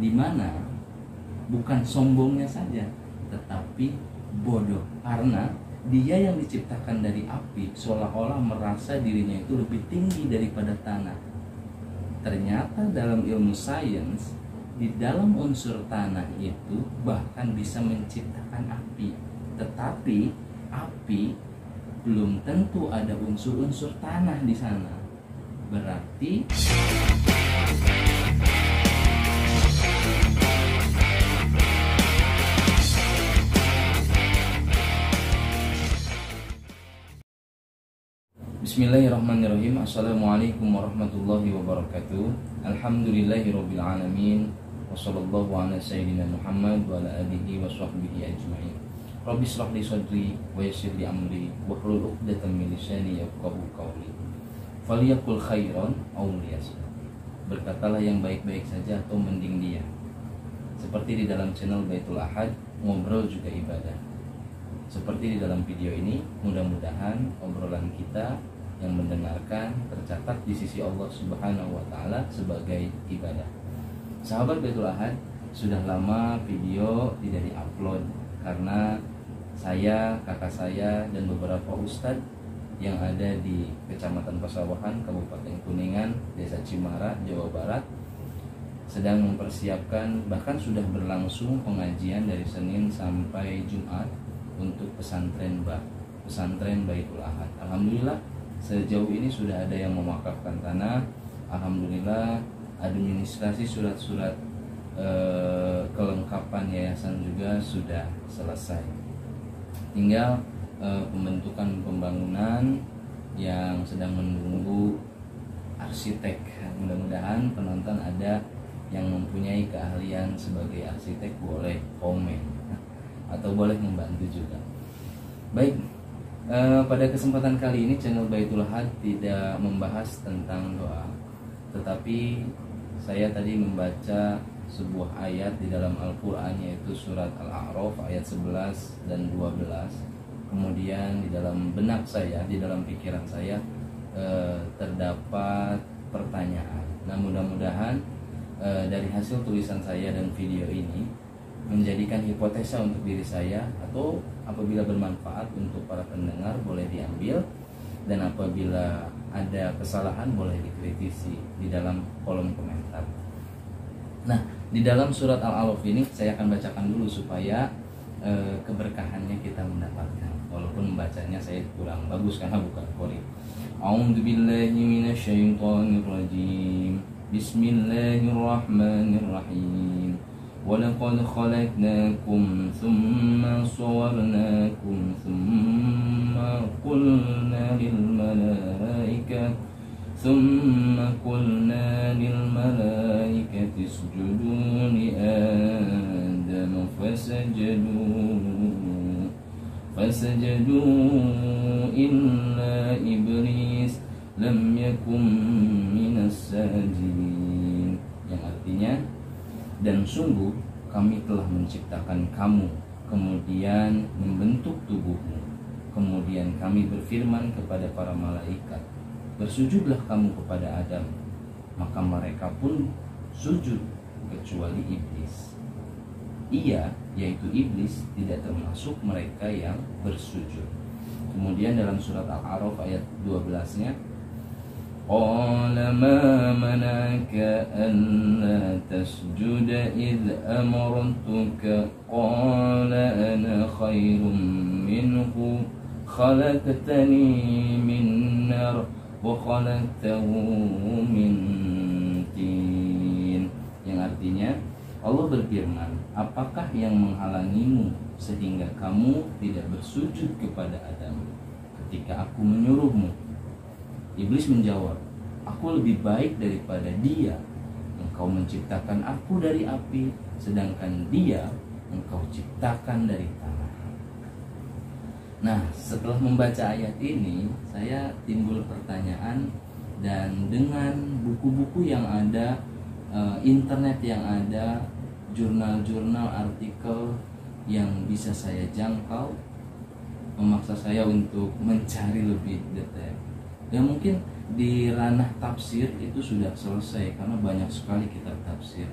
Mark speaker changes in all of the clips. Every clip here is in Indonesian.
Speaker 1: di mana bukan sombongnya saja, tetapi bodoh, karena dia yang diciptakan dari api seolah-olah merasa dirinya itu lebih tinggi daripada tanah. Ternyata dalam ilmu sains, di dalam unsur tanah itu bahkan bisa menciptakan api, tetapi api belum tentu ada unsur-unsur tanah di sana. Berarti Bismillahirrahmanirrahim. Assalamualaikum warahmatullahi wabarakatuh. Alhamdulillahirabbil alamin. Wassallallahu ala sayyidina Muhammad wa ala alihi wa sahbihi ajmain. Rabbi shrah li sadri wa yassir li amri wahlul 'uqdatam min lisani yafqahu qawli. Falyaqul khairan aw liyasmut. Berkatalah yang baik-baik saja atau mending diam. Seperti di dalam channel Baitul Ahad, ngobrol juga ibadah. Seperti di dalam video ini, mudah-mudahan obrolan kita yang mendengarkan tercatat di sisi Allah Subhanahu wa Ta'ala sebagai ibadah. Sahabat Baitul Ahad, sudah lama video tidak di-upload karena saya, kakak saya, dan beberapa ustadz yang ada di Kecamatan Pasawahan, Kabupaten Kuningan, Desa Cimara, Jawa Barat sedang mempersiapkan, bahkan sudah berlangsung pengajian dari Senin sampai Jumat untuk pesantren Baitul Ahad. Alhamdulillah sejauh ini sudah ada yang mewakafkan tanah. Alhamdulillah administrasi surat-surat kelengkapan yayasan juga sudah selesai. Tinggal pembentukan pembangunan yang sedang menunggu arsitek. Mudah-mudahan penonton ada yang mempunyai keahlian sebagai arsitek boleh komen atau boleh membantu juga. Baik, pada kesempatan kali ini channel Baitul Ahad tidak membahas tentang doa, tetapi saya tadi membaca sebuah ayat di dalam Al-Quran, yaitu surat Al-A'raf ayat 11 dan 12. Kemudian di dalam benak saya, di dalam pikiran saya terdapat pertanyaan. Nah, mudah-mudahan dari hasil tulisan saya dan video ini menjadikan hipotesa untuk diri saya, atau apabila bermanfaat untuk para pendengar boleh diambil, dan apabila ada kesalahan boleh dikritisi di dalam kolom komentar. Nah, di dalam surat Al-A'raf ini saya akan bacakan dulu supaya keberkahannya kita mendapatkan, walaupun membacanya saya kurang bagus karena bukan qori. A'udzubillahi minasyaitonirrajim. Bismillahirrahmanirrahim. وَلَقَدْ خَلَقْنَاكُمْ ثُمَّ صَوَّرْنَاكُمْ ثُمَّ قُلْنَا لِلْمَلَائِكَةِ اسْجُدُوا لِآدَمَ فسجدوا إلا إبليس لم يكن من الساجدين, yang artinya, dan sungguh kami telah menciptakan kamu, kemudian membentuk tubuhmu, kemudian kami berfirman kepada para malaikat, bersujudlah kamu kepada Adam, maka mereka pun sujud kecuali iblis. Ia, yaitu iblis, tidak termasuk mereka yang bersujud. Kemudian dalam surat Al-A'raf ayat 12-nya, qala ma manaka alla tasjuda id amartuka qala ana khairum minhu khalaqtani min nar wa khalaqtahu min tin, yang artinya Allah berfirman, apakah yang menghalangimu sehingga kamu tidak bersujud kepada Adam ketika aku menyuruhmu? Iblis menjawab, aku lebih baik daripada dia. Engkau menciptakan aku dari api, sedangkan dia engkau ciptakan dari tanah. Nah, setelah membaca ayat ini, saya timbul pertanyaan, dan dengan buku-buku yang ada, internet yang ada, jurnal-jurnal, artikel yang bisa saya jangkau, memaksa saya untuk mencari lebih detail. Ya mungkin di ranah tafsir itu sudah selesai karena banyak sekali kitab tafsir.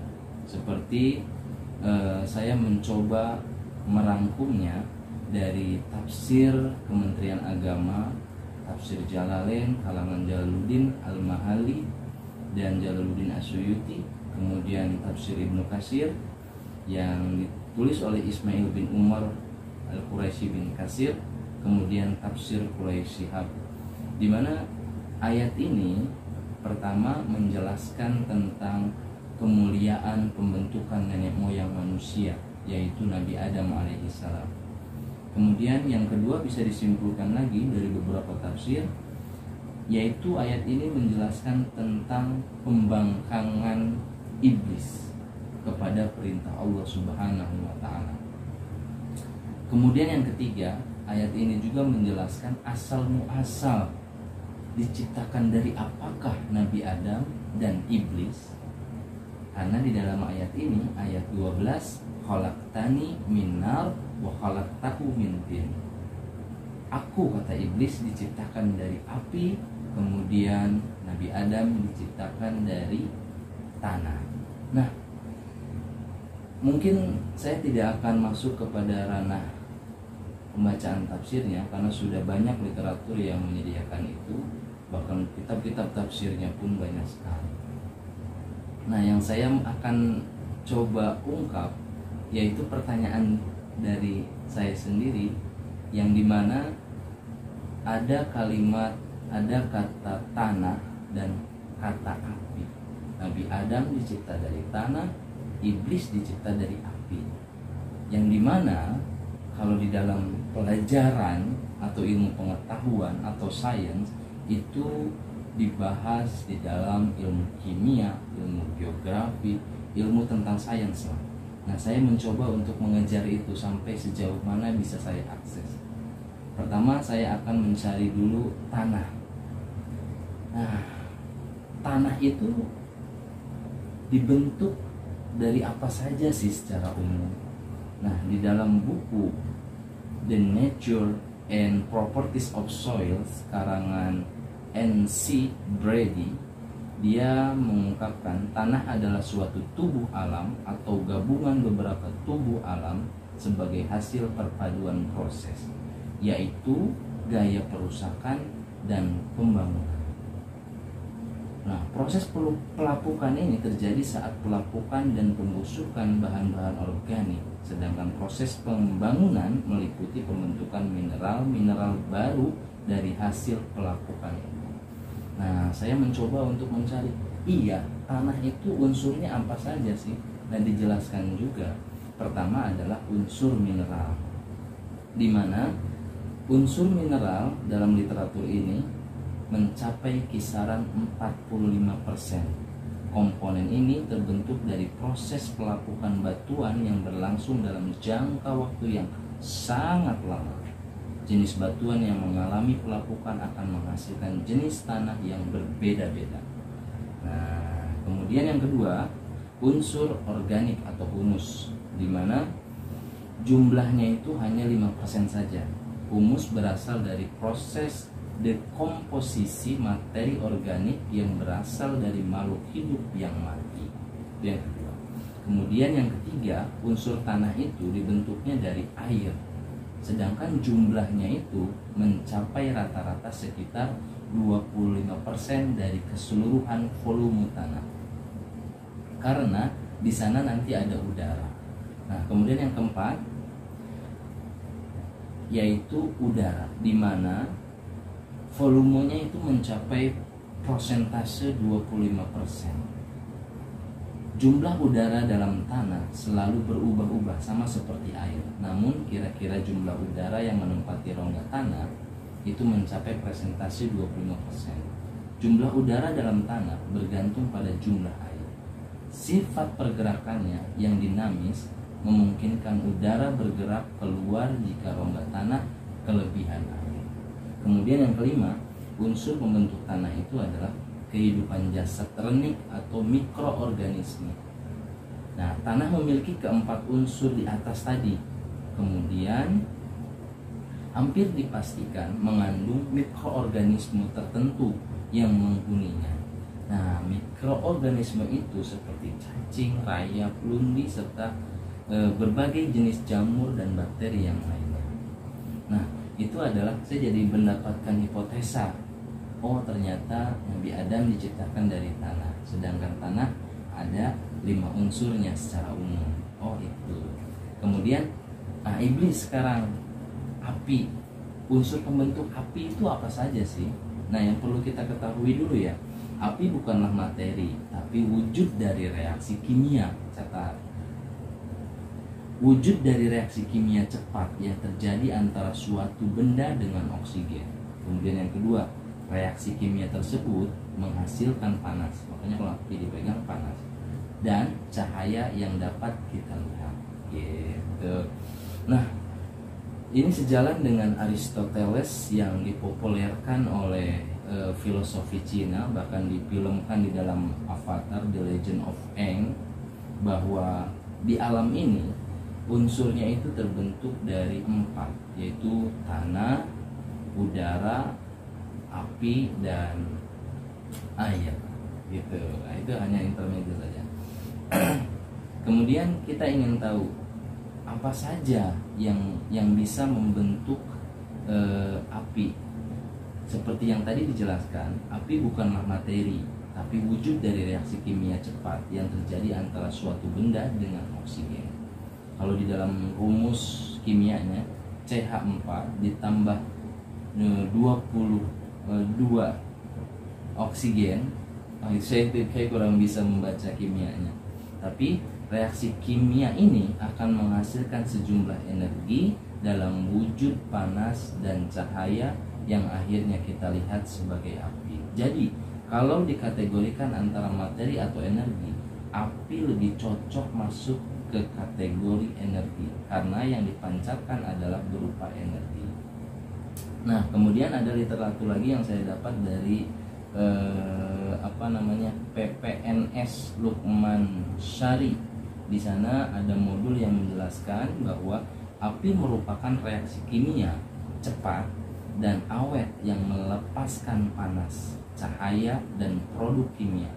Speaker 1: Seperti saya mencoba merangkumnya dari tafsir Kementerian Agama, tafsir Jalalain kalangan Jalaluddin Al-Mahalli dan Jalaluddin As-Suyuti, kemudian tafsir Ibnu Katsir yang ditulis oleh Ismail bin Umar Al-Quraisy bin Katsir, kemudian tafsir Quraisy Shihab, di mana ayat ini pertama menjelaskan tentang kemuliaan pembentukan nenek moyang manusia, yaitu Nabi Adam alaihissalam. Kemudian yang kedua bisa disimpulkan lagi dari beberapa tafsir, yaitu ayat ini menjelaskan tentang pembangkangan iblis kepada perintah Allah Subhanahu wa taala. Kemudian yang ketiga, ayat ini juga menjelaskan asal muasal diciptakan dari apakah Nabi Adam dan iblis. Karena di dalam ayat ini, ayat 12, khalaqtani min nar wa khalaqtahu min tin. Aku, kata iblis, diciptakan dari api, kemudian Nabi Adam diciptakan dari tanah. Nah, mungkin saya tidak akan masuk kepada ranah pembacaan tafsirnya karena sudah banyak literatur yang menyediakan itu, bahkan kitab-kitab tafsirnya pun banyak sekali. Nah, yang saya akan coba ungkap yaitu pertanyaan dari saya sendiri, yang dimana ada kalimat, ada kata tanah dan kata api. Nabi Adam dicipta dari tanah, iblis dicipta dari api. Yang dimana kalau di dalam pelajaran atau ilmu pengetahuan atau sains itu dibahas di dalam ilmu kimia, ilmu geografi, ilmu tentang sains lah. Nah, saya mencoba untuk mengejar itu sampai sejauh mana bisa saya akses. Pertama, saya akan mencari dulu tanah. Nah, tanah itu dibentuk dari apa saja sih secara umum? Nah, di dalam buku The Nature and Properties of Soil karangan N.C. Brady, dia mengungkapkan tanah adalah suatu tubuh alam atau gabungan beberapa tubuh alam sebagai hasil perpaduan proses, yaitu gaya perusakan dan pembangunan. Nah, proses pelapukan ini terjadi saat pelapukan dan pembusukan bahan-bahan organik, sedangkan proses pembangunan meliputi pembentukan mineral-mineral baru dari hasil pelapukan ini. Nah, saya mencoba untuk mencari, tanah itu unsurnya apa saja sih? Dan dijelaskan juga, pertama adalah unsur mineral, di mana unsur mineral dalam literatur ini mencapai kisaran 45%. Komponen ini terbentuk dari proses pelapukan batuan yang berlangsung dalam jangka waktu yang sangat lama. Jenis batuan yang mengalami pelapukan akan menghasilkan jenis tanah yang berbeda-beda. Nah, kemudian yang kedua, unsur organik atau humus, di mana jumlahnya itu hanya 5% saja. Humus berasal dari proses dekomposisi materi organik yang berasal dari makhluk hidup yang mati. Itu yang kedua. Kemudian yang ketiga, unsur tanah itu dibentuknya dari air, sedangkan jumlahnya itu mencapai rata-rata sekitar 25% dari keseluruhan volume tanah, karena di sana nanti ada udara. Nah, kemudian yang keempat yaitu udara, di mana volumenya itu mencapai persentase 25%. Jumlah udara dalam tanah selalu berubah-ubah sama seperti air. Namun kira-kira jumlah udara yang menempati rongga tanah itu mencapai persentase 25%. Jumlah udara dalam tanah bergantung pada jumlah air. Sifat pergerakannya yang dinamis memungkinkan udara bergerak keluar jika rongga tanah kelebihan air. Kemudian yang kelima, unsur pembentuk tanah itu adalah kehidupan jasad renik atau mikroorganisme. Nah, tanah memiliki keempat unsur di atas tadi. Kemudian hampir dipastikan mengandung mikroorganisme tertentu yang menghuninya. Nah, mikroorganisme itu seperti cacing, rayap, lundi, serta berbagai jenis jamur dan bakteri yang lainnya. Nah, itu adalah saya jadi mendapatkan hipotesa. Oh, ternyata Nabi Adam diciptakan dari tanah, sedangkan tanah ada 5 unsurnya secara umum. Oh, itu. Kemudian iblis sekarang, api. Unsur pembentuk api itu apa saja sih? Nah, yang perlu kita ketahui dulu ya, api bukanlah materi, tapi wujud dari reaksi kimia. Catat. Wujud dari reaksi kimia cepat yang terjadi antara suatu benda dengan oksigen. Kemudian yang kedua, reaksi kimia tersebut menghasilkan panas. Makanya kalau api dipegang panas. Dan cahaya yang dapat kita lihat. Gitu. Nah, ini sejalan dengan Aristoteles yang dipopulerkan oleh filosofi Cina, bahkan difilmkan di dalam Avatar The Legend of Aang, bahwa di alam ini unsurnya itu terbentuk dari 4, yaitu tanah, udara, api, dan air. Gitu. Nah, itu hanya intermediate saja. Kemudian kita ingin tahu apa saja yang bisa membentuk api. Seperti yang tadi dijelaskan, api bukanlah materi, tapi wujud dari reaksi kimia cepat yang terjadi antara suatu benda dengan oksigen. Kalau di dalam rumus kimianya, CH4 ditambah 22 oksigen. Saya kurang bisa membaca kimianya, tapi reaksi kimia ini akan menghasilkan sejumlah energi dalam wujud panas dan cahaya yang akhirnya kita lihat sebagai api. Jadi, kalau dikategorikan antara materi atau energi, api lebih cocok masuk ke kategori energi karena yang dipancarkan adalah berupa energi. Nah, kemudian ada literatur lagi yang saya dapat dari PPNS Lukman Syari. Di sana ada modul yang menjelaskan bahwa api merupakan reaksi kimia cepat dan awet yang melepaskan panas, cahaya, dan produk kimia.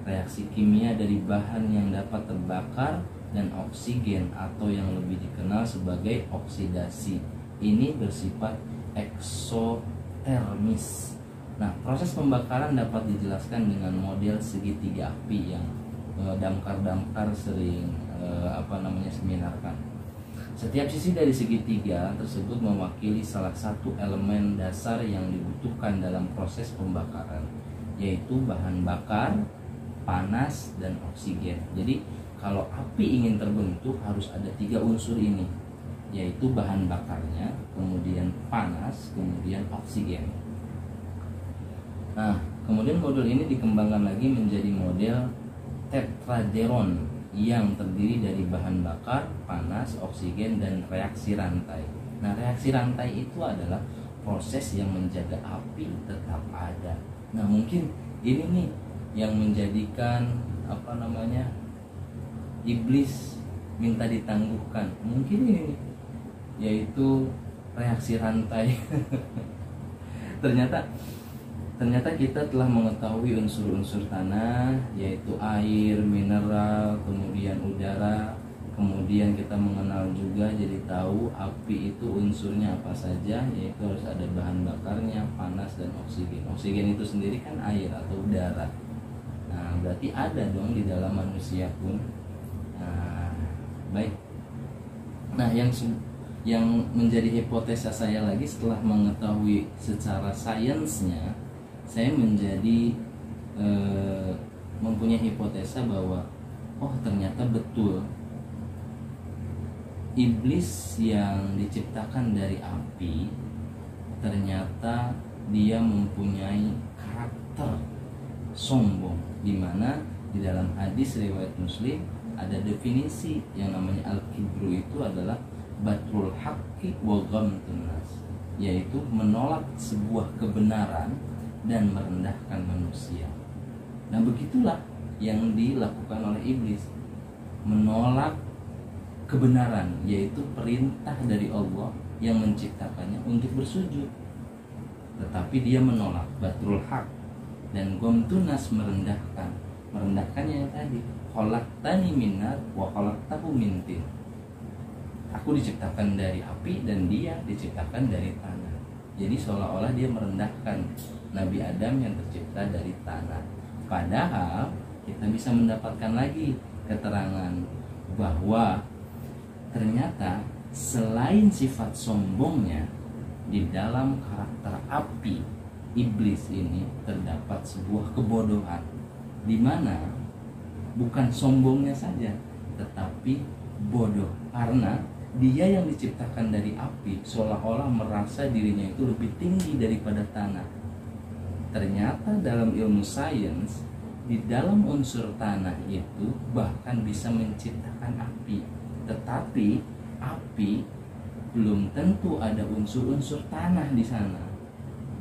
Speaker 1: Reaksi kimia dari bahan yang dapat terbakar dan oksigen atau yang lebih dikenal sebagai oksidasi. Ini bersifat eksotermis. Nah, proses pembakaran dapat dijelaskan dengan model segitiga api yang damkar-damkar sering seminarkan. Setiap sisi dari segitiga tersebut mewakili salah satu elemen dasar yang dibutuhkan dalam proses pembakaran, yaitu bahan bakar, panas, dan oksigen. Jadi kalau api ingin terbentuk harus ada 3 unsur ini, yaitu bahan bakarnya, kemudian panas, kemudian oksigen. Nah, kemudian modul ini dikembangkan lagi menjadi model tetraderon yang terdiri dari bahan bakar, panas, oksigen, dan reaksi rantai. Nah, reaksi rantai itu adalah proses yang menjaga api tetap ada. Nah, mungkin ini nih yang menjadikan iblis minta ditangguhkan. Mungkin ini nih, yaitu reaksi rantai. Ternyata kita telah mengetahui unsur-unsur tanah, yaitu air, mineral, kemudian udara. Kemudian kita mengenal juga, jadi tahu api itu unsurnya apa saja, yaitu harus ada bahan bakarnya, panas, dan oksigen. Oksigen itu sendiri kan air atau udara. Nah, berarti ada dong di dalam manusia pun. Nah, baik. Nah, yang menjadi hipotesa saya lagi setelah mengetahui secara sainsnya, saya menjadi mempunyai hipotesa bahwa ternyata betul iblis yang diciptakan dari api ternyata dia mempunyai karakter sombong, di mana di dalam hadis riwayat Muslim ada definisi yang namanya al-kibru itu adalah batrul haqqi wa ghamtun nas, yaitu menolak sebuah kebenaran dan merendahkan manusia. Nah, begitulah yang dilakukan oleh iblis, menolak kebenaran, yaitu perintah dari Allah yang menciptakannya untuk bersujud, tetapi dia menolak batrul haq, Dan gomtunas merendahkan. Merendahkannya yang tadi, khalaqtani min nar wa khalaqtahu min tin. Aku diciptakan dari api dan dia diciptakan dari tanah. Jadi seolah-olah dia merendahkan Nabi Adam yang tercipta dari tanah. Padahal kita bisa mendapatkan lagi keterangan bahwa ternyata selain sifat sombongnya, di dalam karakter api iblis ini terdapat sebuah kebodohan, di mana bukan sombongnya saja tetapi bodoh, karena dia yang diciptakan dari api seolah-olah merasa dirinya itu lebih tinggi daripada tanah. Ternyata dalam ilmu sains, di dalam unsur tanah itu bahkan bisa menciptakan api. Tetapi api belum tentu ada unsur-unsur tanah di sana.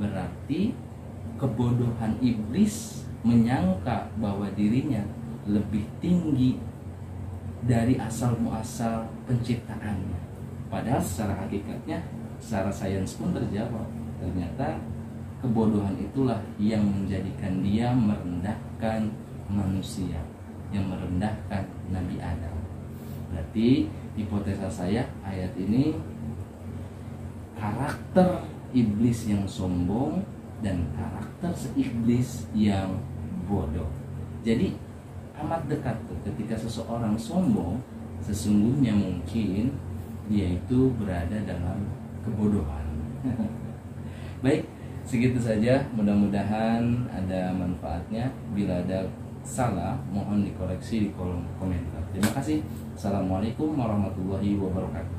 Speaker 1: Berarti kebodohan iblis menyangka bahwa dirinya lebih tinggi dari asal muasal penciptaannya. Padahal secara hakikatnya, secara sains pun terjawab. Ternyata kebodohan itulah yang menjadikan dia merendahkan manusia, yang merendahkan Nabi Adam. Berarti hipotesa saya, ayat ini karakter iblis yang sombong dan karakter seiblis yang bodoh. Jadi amat dekat tuh, ketika seseorang sombong, sesungguhnya mungkin dia itu berada dalam kebodohan. Baik, segitu saja. Mudah-mudahan ada manfaatnya. Bila ada salah, mohon dikoreksi di kolom komentar. Terima kasih. Assalamualaikum warahmatullahi wabarakatuh.